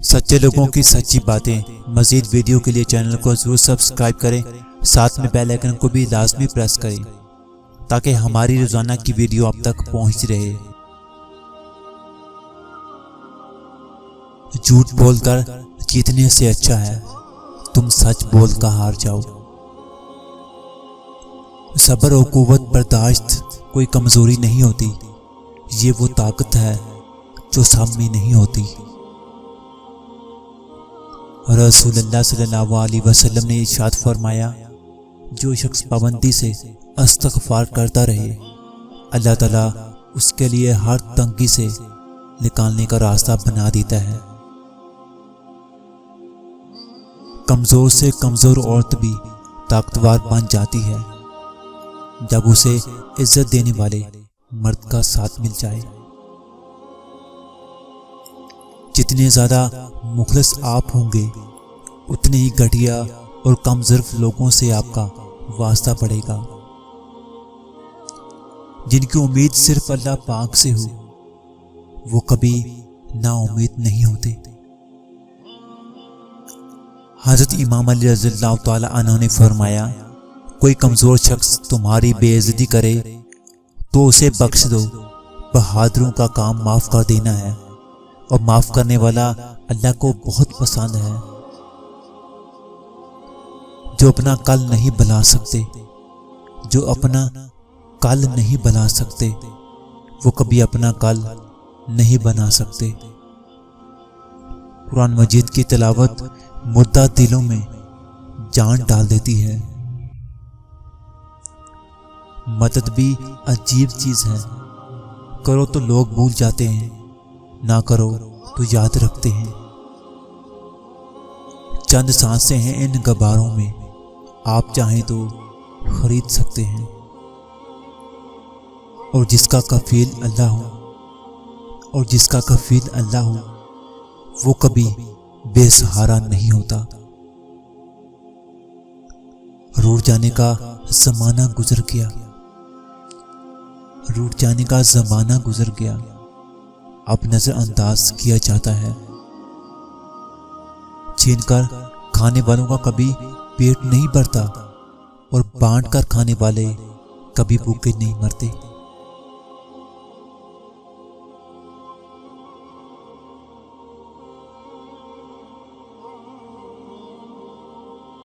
سچے لوگوں کی سچی باتیں مزید ویڈیو کے لیے چینل کو ضرور سبسکرائب کریں، ساتھ میں بیل آئیکن کو بھی لازمی پریس کریں تاکہ ہماری روزانہ کی ویڈیو آپ تک پہنچ رہے۔ جھوٹ بول کر جیتنے سے اچھا ہے تم سچ بول کر ہار جاؤ۔ صبر و قوت برداشت کوئی کمزوری نہیں ہوتی، یہ وہ طاقت ہے جو سب میں نہیں ہوتی۔ رسول اللہ صلی اللہ علیہ وسلم نے ارشاد فرمایا، جو شخص پابندی سے استغفار کرتا رہے اللہ تعالیٰ اس کے لیے ہر تنگی سے نکالنے کا راستہ بنا دیتا ہے۔ کمزور سے کمزور عورت بھی طاقتور بن جاتی ہے جب اسے عزت دینے والے مرد کا ساتھ مل جائے۔ جتنے زیادہ مخلص آپ ہوں گے اتنے ہی گھٹیا اور کم ظرف لوگوں سے آپ کا واسطہ پڑے گا۔ جن کی امید صرف اللہ پاک سے ہو وہ کبھی نا امید نہیں ہوتے۔ حضرت امام علی رضی اللہ تعالی عنہ نے فرمایا، کوئی کمزور شخص تمہاری بے عزتی کرے تو اسے بخش دو، بہادروں کا کام معاف کر دینا ہے اور معاف کرنے والا اللہ کو بہت پسند ہے۔ جو اپنا کل نہیں بنا سکتے وہ کبھی اپنا کل نہیں بنا سکتے۔ قرآن مجید کی تلاوت مردہ دلوں میں جان ڈال دیتی ہے۔ مدد بھی عجیب چیز ہے، کرو تو لوگ بھول جاتے ہیں، نہ کرو تو یاد رکھتے ہیں۔ چند سانسیں ہیں ان غباروں میں، آپ چاہیں تو خرید سکتے ہیں۔ اور جس کا کفیل اللہ ہو وہ کبھی بے سہارا نہیں ہوتا۔ روٹ جانے کا زمانہ گزر گیا، اب نظر انداز کیا جاتا ہے۔ چھین کر کھانے والوں کا کبھی پیٹ نہیں بھرتا اور بانٹ کر کھانے والے کبھی بھوکے نہیں مرتے۔